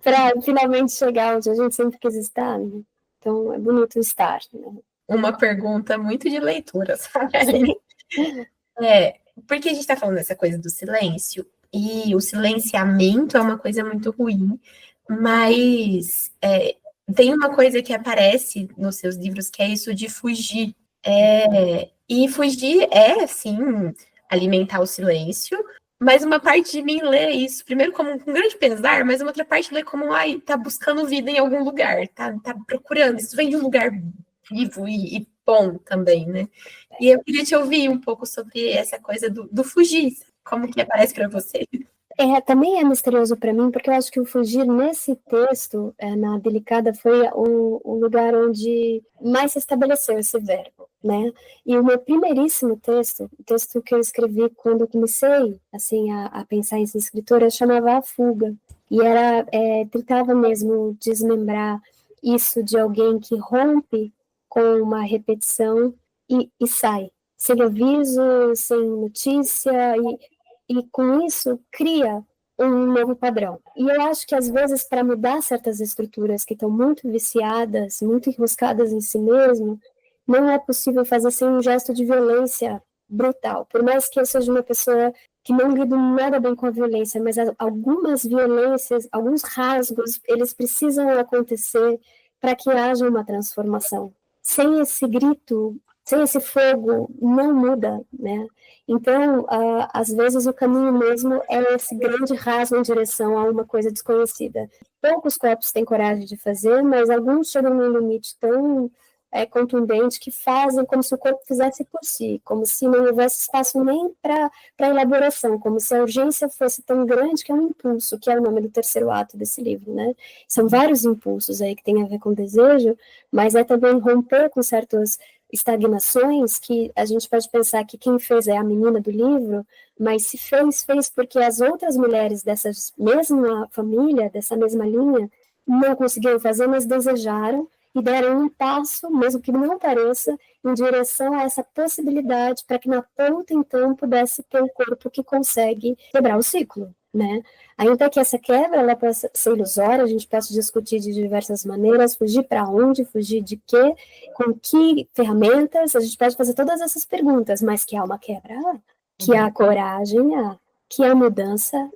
para finalmente chegar onde a gente sempre quis estar, né? Então é bonito estar, né? Uma pergunta muito de leitura, sabe? Porque a gente está falando dessa coisa do silêncio, e o silenciamento é uma coisa muito ruim, mas tem uma coisa que aparece nos seus livros que é isso de fugir. E fugir é, sim, alimentar o silêncio, mas uma parte de mim lê isso, primeiro como um grande pesar, mas uma outra parte lê como, ai, tá buscando vida em algum lugar, tá procurando, isso vem de um lugar vivo e bom também, né? E eu queria te ouvir um pouco sobre essa coisa do fugir, como que aparece para você? Também é misterioso para mim, porque eu acho que o fugir nesse texto, na Delicada, foi o lugar onde mais se estabeleceu esse verbo, né? E o meu primeiríssimo texto, o texto que eu escrevi quando eu comecei, assim, a pensar em ser escritora, chamava A Fuga, e tentava mesmo desmembrar isso de alguém que rompe com uma repetição e sai, sem aviso, sem notícia, e com isso cria um novo padrão. E eu acho que às vezes para mudar certas estruturas que estão muito viciadas, muito enroscadas em si mesmo, não é possível fazer sem um gesto de violência brutal. Por mais que eu seja uma pessoa que não lido nada bem com a violência, mas algumas violências, alguns rasgos, eles precisam acontecer para que haja uma transformação. Sem esse grito, sem esse fogo, não muda, né? Então, às vezes o caminho mesmo é esse grande rasgo em direção a uma coisa desconhecida. Poucos corpos têm coragem de fazer, mas alguns chegam num limite tão contundente que fazem como se o corpo fizesse por si, como se não houvesse espaço nem para elaboração, como se a urgência fosse tão grande que é um impulso, que é o nome do terceiro ato desse livro, né? São vários impulsos aí que tem a ver com desejo, mas é também romper com certos estagnações que a gente pode pensar que quem fez é a menina do livro, mas se fez porque as outras mulheres dessa mesma família, dessa mesma linha, não conseguiram fazer, mas desejaram e deram um passo, mesmo que não pareça, em direção a essa possibilidade para que na ponta, então, pudesse ter um corpo que consegue quebrar o ciclo, né? Ainda que essa quebra ela possa ser ilusória, a gente pode discutir de diversas maneiras, fugir para onde, fugir de quê, com que ferramentas, a gente pode fazer todas essas perguntas, mas que há uma quebra, que há coragem, que há mudança,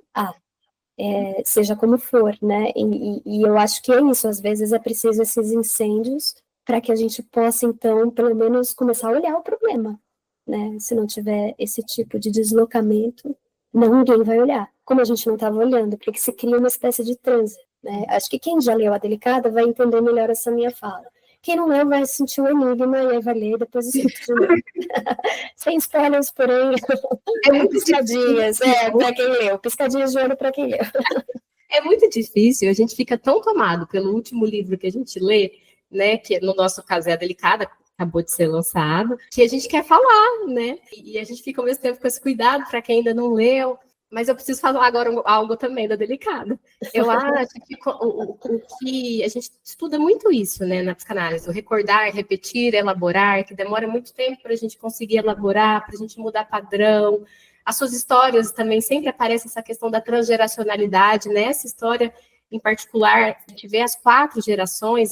seja como for, né? E eu acho que é isso, às vezes é preciso esses incêndios para que a gente possa, então, pelo menos começar a olhar o problema, né? Se não tiver esse tipo de deslocamento, ninguém vai olhar, como a gente não estava olhando, porque se cria uma espécie de transe, né? Acho que quem já leu A Delicada vai entender melhor essa minha fala. Quem não leu vai sentir um enigma e aí vai ler, depois escuta de novo. Sem spoilers, porém, piscadinhas, para quem leu, piscadinhas de olho para quem leu. É muito difícil, a gente fica tão tomado pelo último livro que a gente lê, né, que no nosso caso é A Delicada, acabou de ser lançado, que a gente quer falar, né, e a gente fica ao mesmo tempo com esse cuidado para quem ainda não leu, mas eu preciso falar agora algo também da Delicada. Eu acho que o que a gente estuda muito isso, né, na psicanálise, o recordar, repetir, elaborar, que demora muito tempo para a gente conseguir elaborar, para a gente mudar padrão. As suas histórias também sempre aparece essa questão da transgeracionalidade, nessa história em particular, a gente vê as 4 gerações,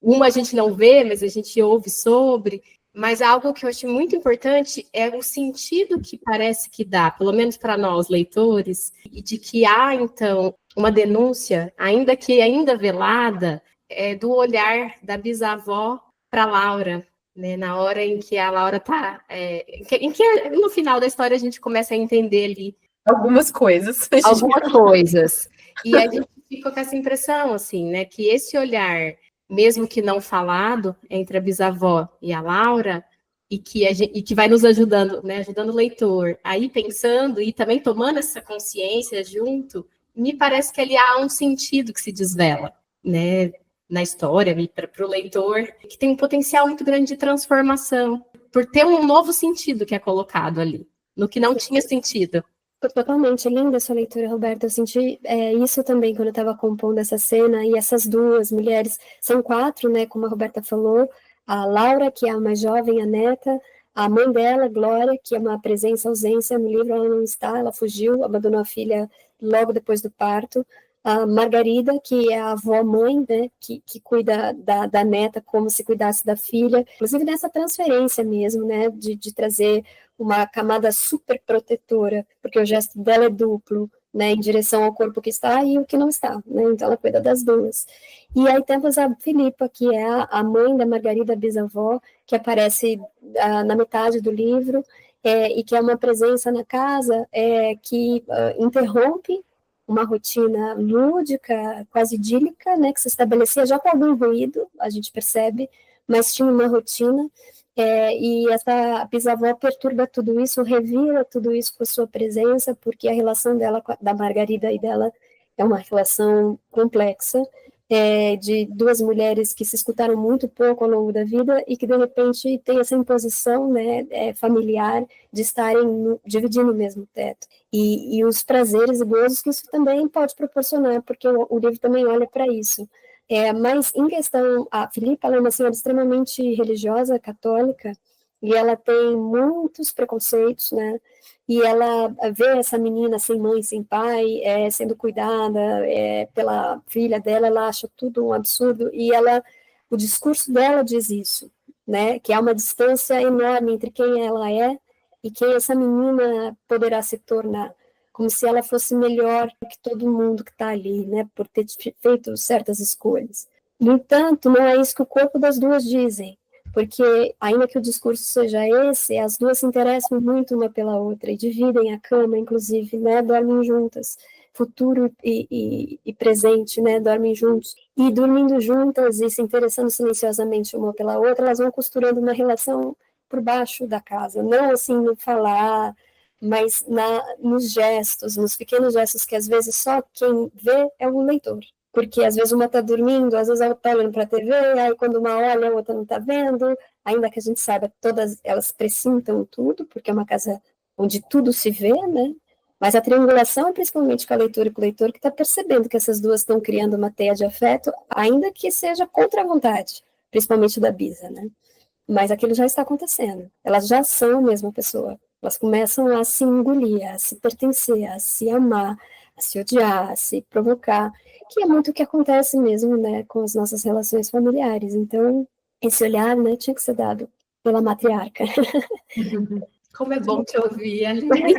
uma a gente não vê, mas a gente ouve sobre. Mas algo que eu acho muito importante é o sentido que parece que dá, pelo menos para nós, leitores, e de que há, então, uma denúncia, ainda velada, do olhar da bisavó para Laura, né, na hora em que a Laura está... em que no final da história a gente começa a entender ali algumas coisas. Algumas coisas. E a gente fica com essa impressão, assim, né, que esse olhar, mesmo que não falado, entre a bisavó e a Laura, e que vai nos ajudando, né, ajudando o leitor a ir pensando e também tomando essa consciência junto, me parece que ali há um sentido que se desvela, né, na história, para o leitor, que tem um potencial muito grande de transformação, por ter um novo sentido que é colocado ali, no que não tinha sentido. Totalmente, linda a sua leitura, Roberta. Eu senti isso também quando eu estava compondo essa cena, e essas 2 mulheres, são 4, né, como a Roberta falou, a Laura, que é a mais jovem, a neta, a mãe dela, Glória, que é uma presença, ausência, no livro ela não está, ela fugiu, abandonou a filha logo depois do parto, a Margarida, que é a avó-mãe, né, que cuida da neta como se cuidasse da filha, inclusive nessa transferência mesmo, né, de trazer uma camada super protetora, porque o gesto dela é duplo, né, em direção ao corpo que está e o que não está, né, então ela cuida das duas. E aí temos a Filipa, que é a mãe da Margarida, bisavó, que aparece na metade do livro, e que é uma presença na casa que interrompe uma rotina lúdica, quase idílica, né, que se estabelecia já com algum ruído, a gente percebe, mas tinha uma rotina, e essa bisavó perturba tudo isso, revira tudo isso com a sua presença, porque a relação dela, da Margarida e dela, é uma relação complexa, de duas mulheres que se escutaram muito pouco ao longo da vida e que, de repente, tem essa imposição, né, familiar de estarem dividindo o mesmo teto. E os prazeres e gozos que isso também pode proporcionar, porque o livro também olha para isso. Mas, em questão, a Filipa, ela é uma senhora extremamente religiosa, católica, e ela tem muitos preconceitos, né? E ela vê essa menina sem mãe, sem pai, sendo cuidada pela filha dela, ela acha tudo um absurdo, e o discurso dela diz isso, né? Que há uma distância enorme entre quem ela é e quem essa menina poderá se tornar, como se ela fosse melhor que todo mundo que está ali, né? Por ter feito certas escolhas. No entanto, não é isso que o corpo das duas dizem, porque, ainda que o discurso seja esse, as duas se interessam muito uma pela outra e dividem a cama, inclusive, né, dormem juntas, futuro e presente, né, dormem juntos, e dormindo juntas e se interessando silenciosamente uma pela outra, elas vão costurando uma relação por baixo da casa, não assim no falar, mas nos gestos, nos pequenos gestos que às vezes só quem vê é o leitor. Porque às vezes uma está dormindo, às vezes ela está olhando para a TV, aí quando uma olha, a outra não está vendo, ainda que a gente saiba, todas elas precintam tudo, porque é uma casa onde tudo se vê, né? Mas a triangulação é principalmente com a leitora e com o leitor que está percebendo que essas duas estão criando uma teia de afeto, ainda que seja contra a vontade, principalmente da Bisa, né? Mas aquilo já está acontecendo, elas já são a mesma pessoa, elas começam a se engolir, a se pertencer, a se amar, a se odiar, a se provocar, que é muito o que acontece mesmo, né, com as nossas relações familiares. Então, esse olhar, né, tinha que ser dado pela matriarca. Como é bom te ouvir, Aline.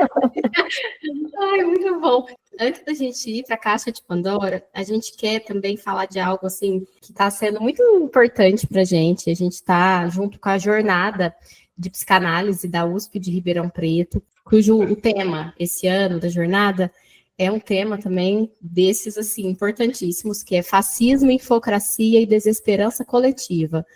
Ai, muito bom. Antes da gente ir para a Caixa de Pandora, a gente quer também falar de algo assim que está sendo muito importante para a gente. A gente está junto com a jornada de psicanálise da USP de Ribeirão Preto, cujo o tema esse ano da jornada é um tema também desses assim importantíssimos, que é fascismo, infocracia e desesperança coletiva.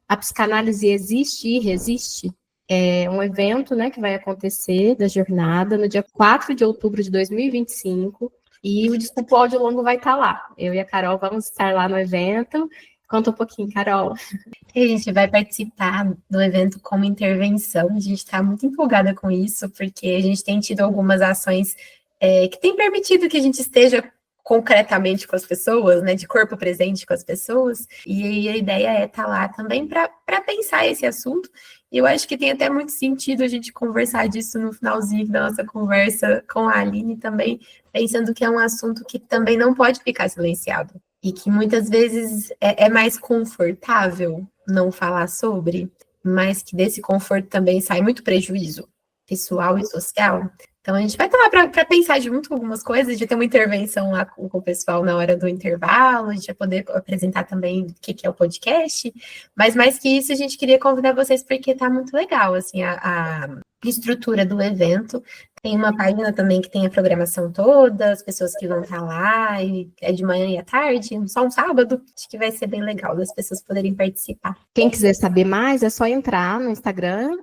A psicanálise existe e resiste? É um evento, né, que vai acontecer da jornada no dia 4 de outubro de 2025, e o Desculpa o Áudio Longo vai estar lá. Eu e a Carol vamos estar lá no evento. Conta um pouquinho, Carol. A gente vai participar do evento como intervenção. A gente está muito empolgada com isso, porque a gente tem tido algumas ações que têm permitido que a gente esteja concretamente com as pessoas, né, de corpo presente com as pessoas, e a ideia é estar lá também para pensar esse assunto. E eu acho que tem até muito sentido a gente conversar disso no finalzinho da nossa conversa com a Aline também, pensando que é um assunto que também não pode ficar silenciado, e que muitas vezes é mais confortável não falar sobre, mas que desse conforto também sai muito prejuízo pessoal e social. Então, a gente vai estar lá para pensar junto algumas coisas, de ter uma intervenção lá com o pessoal na hora do intervalo, a gente vai poder apresentar também o que é o podcast, mas mais que isso, a gente queria convidar vocês porque está muito legal, assim, a estrutura do evento. Tem uma página também que tem a programação toda, as pessoas que vão estar lá, e é de manhã e à tarde, só um sábado. Acho que vai ser bem legal das pessoas poderem participar. Quem quiser saber mais, é só entrar no Instagram,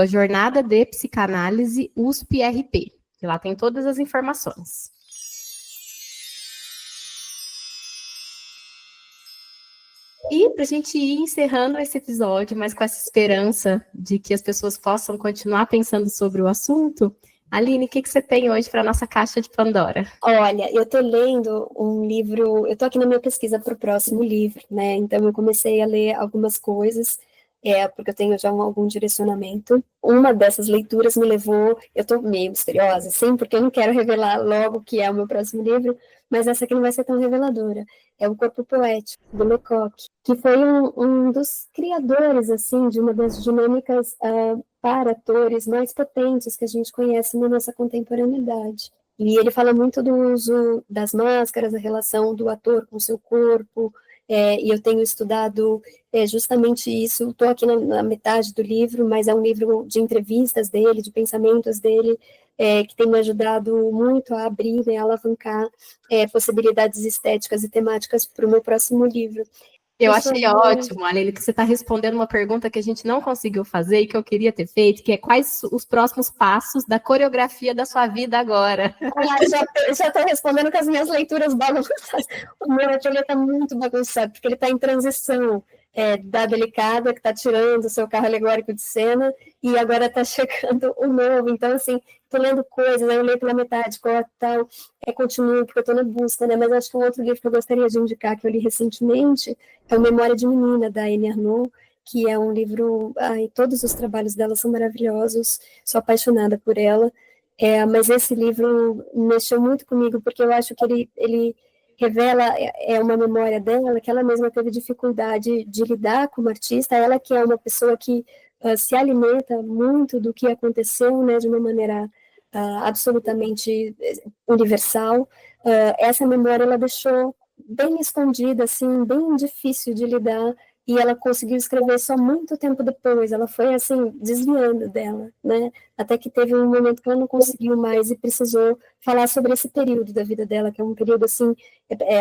@Jornada de Psicanálise USP-RP, que lá tem todas as informações. E para a gente ir encerrando esse episódio, mas com essa esperança de que as pessoas possam continuar pensando sobre o assunto, Aline, o que você tem hoje para a nossa Caixa de Pandora? Olha, eu estou lendo um livro, eu estou aqui na minha pesquisa para o próximo livro, né? Então eu comecei a ler algumas coisas, porque eu tenho já algum direcionamento. Uma dessas leituras me levou, eu estou meio misteriosa, sim, porque eu não quero revelar logo o que é o meu próximo livro, mas essa aqui não vai ser tão reveladora. É O Corpo Poético, do Lecoq, que foi um dos criadores, assim, de uma das dinâmicas para atores mais potentes que a gente conhece na nossa contemporaneidade. E ele fala muito do uso das máscaras, a relação do ator com o seu corpo, e eu tenho estudado justamente isso. Estou aqui na metade do livro, mas é um livro de entrevistas dele, de pensamentos dele, que tem me ajudado muito a abrir, né, a alavancar possibilidades estéticas e temáticas para o meu próximo livro. Eu achei ótimo, Aline, que você está respondendo uma pergunta que a gente não conseguiu fazer e que eu queria ter feito, que é quais os próximos passos da coreografia da sua vida agora? Já estou respondendo com as minhas leituras bagunçadas. O meu ateliê está muito bagunçado, porque ele está em transição da Delicada, que está tirando o seu carro alegórico de cena, e agora está chegando o novo. Então, assim, estou lendo coisas, aí eu leio pela metade, corto tal, continuo, porque eu estou na busca, né? Mas acho que um outro livro que eu gostaria de indicar, que eu li recentemente, é o Memória de Menina, da Annie Ernaux, que é um livro, todos os trabalhos dela são maravilhosos, sou apaixonada por ela, mas esse livro mexeu muito comigo, porque eu acho que ele revela uma memória dela, que ela mesma teve dificuldade de lidar como artista, ela que é uma pessoa que se alimenta muito do que aconteceu, né, de uma maneira absolutamente universal. Essa memória ela deixou bem escondida, assim, bem difícil de lidar, e ela conseguiu escrever só muito tempo depois, ela foi, assim, desviando dela, né, até que teve um momento que ela não conseguiu mais e precisou falar sobre esse período da vida dela, que é um período, assim,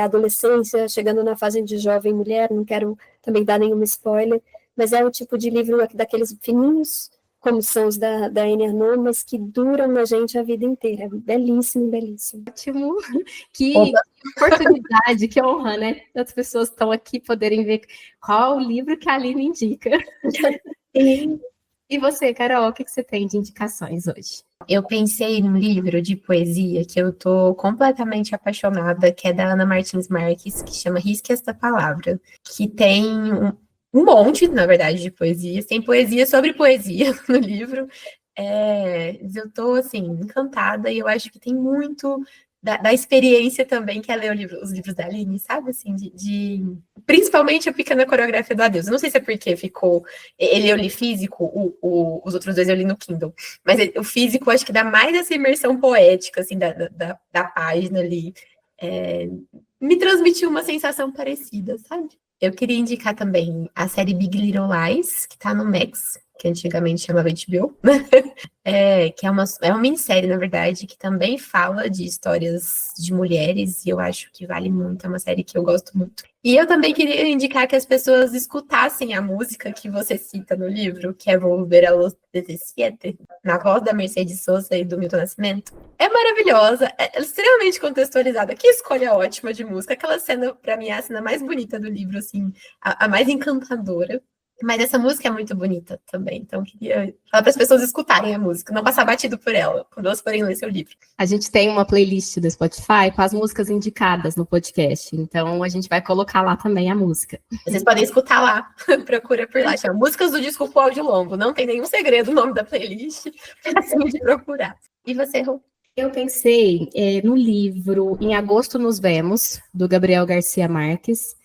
adolescência, chegando na fase de jovem mulher, não quero também dar nenhum spoiler, mas é o tipo de livro daqueles fininhos, como são os da Annie Ernaux, mas que duram na gente a vida inteira. Belíssimo, belíssimo. Ótimo. Que oportunidade, que honra, né? As pessoas estão aqui poderem ver qual o livro que a Aline indica. E você, Carol, o que você tem de indicações hoje? Eu pensei num livro de poesia que eu tô completamente apaixonada, que é da Ana Martins Marques, que chama Risque Esta Palavra, que tem um monte, na verdade, de poesias. Tem poesia sobre poesia no livro. Eu tô, assim, encantada, e eu acho que tem muito da experiência também, que é ler os livros da Aline, sabe? Assim, principalmente a Pequena Coreografia do Adeus. Eu não sei se é porque ficou... Ele eu li físico, os outros dois eu li no Kindle. Mas o físico, acho que dá mais essa imersão poética, assim, da página ali. Me transmitiu uma sensação parecida, sabe? Eu queria indicar também a série Big Little Lies, que tá no Max, que antigamente chamava HBO, que é uma minissérie, na verdade, que também fala de histórias de mulheres, e eu acho que vale muito, é uma série que eu gosto muito. E eu também queria indicar que as pessoas escutassem a música que você cita no livro, que é Volver a los 17, na voz da Mercedes Sosa e do Milton Nascimento. É maravilhosa, é extremamente contextualizada. Que escolha ótima de música. Aquela cena, pra mim, é a cena mais bonita do livro, assim, a mais encantadora. Mas essa música é muito bonita também, então eu queria falar para as pessoas escutarem a música, não passar batido por ela, quando elas forem ler seu livro. A gente tem uma playlist do Spotify com as músicas indicadas no podcast, então a gente vai colocar lá também a música. Vocês podem escutar lá, procura por lá, chama Músicas do Disco pro Áudio Longo, não tem nenhum segredo o nome da playlist, é assim de procurar. E você, Rô? Eu pensei no livro Em Agosto Nos Vemos, do Gabriel Garcia Marques,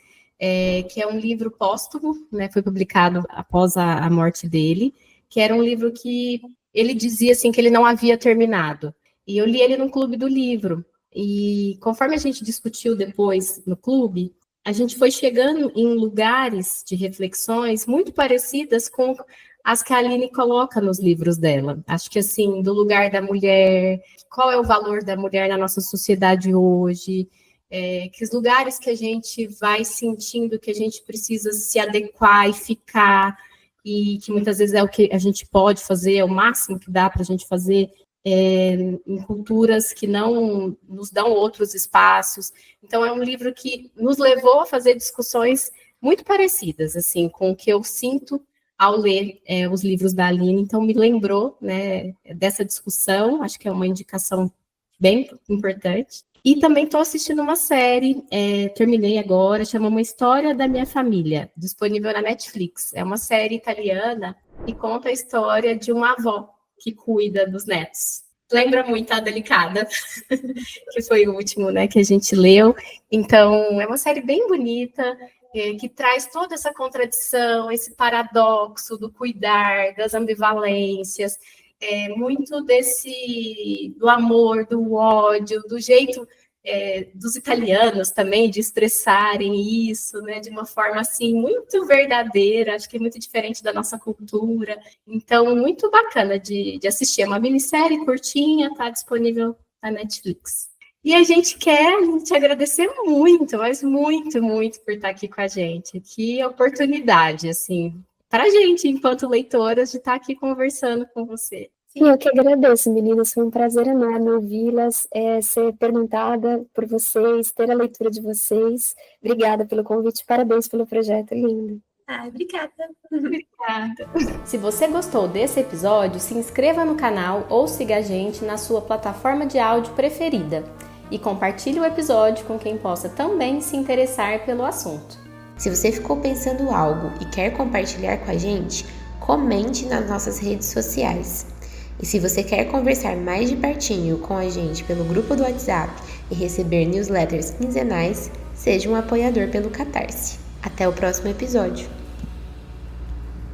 que é um livro póstumo, né, foi publicado após a morte dele, que era um livro que ele dizia assim, que ele não havia terminado. E eu li ele no Clube do Livro. E conforme a gente discutiu depois no clube, a gente foi chegando em lugares de reflexões muito parecidas com as que a Aline coloca nos livros dela. Acho que, assim, do lugar da mulher, qual é o valor da mulher na nossa sociedade hoje, que os lugares que a gente vai sentindo que a gente precisa se adequar e ficar, e que muitas vezes é o que a gente pode fazer, é o máximo que dá para a gente fazer, em culturas que não nos dão outros espaços. Então, é um livro que nos levou a fazer discussões muito parecidas, assim, com o que eu sinto ao ler os livros da Aline. Então, me lembrou, né, dessa discussão, acho que é uma indicação bem importante. E também estou assistindo uma série, terminei agora, chama Uma História da Minha Família, disponível na Netflix. É uma série italiana que conta a história de uma avó que cuida dos netos. lembra muito a Delicada, que foi o último, né, que a gente leu. Então, é uma série bem bonita, que traz toda essa contradição, esse paradoxo do cuidar, das ambivalências, muito do amor, do ódio, do jeito dos italianos também de expressarem isso, né, de uma forma assim muito verdadeira, acho que é muito diferente da nossa cultura. Então, muito bacana de assistir. É uma minissérie curtinha, está disponível na Netflix. E a gente quer te agradecer muito, mas muito, muito por estar aqui com a gente. Que oportunidade, assim, para a gente, enquanto leitoras, de estar aqui conversando com você. Sim, eu que agradeço, meninas. Foi um prazer enorme ouvi-las, ser perguntada por vocês, ter a leitura de vocês. Obrigada pelo convite, parabéns pelo projeto lindo. Obrigada. Obrigada. Se você gostou desse episódio, se inscreva no canal ou siga a gente na sua plataforma de áudio preferida. E compartilhe o episódio com quem possa também se interessar pelo assunto. Se você ficou pensando algo e quer compartilhar com a gente, comente nas nossas redes sociais. E se você quer conversar mais de pertinho com a gente pelo grupo do WhatsApp e receber newsletters quinzenais, seja um apoiador pelo Catarse. Até o próximo episódio!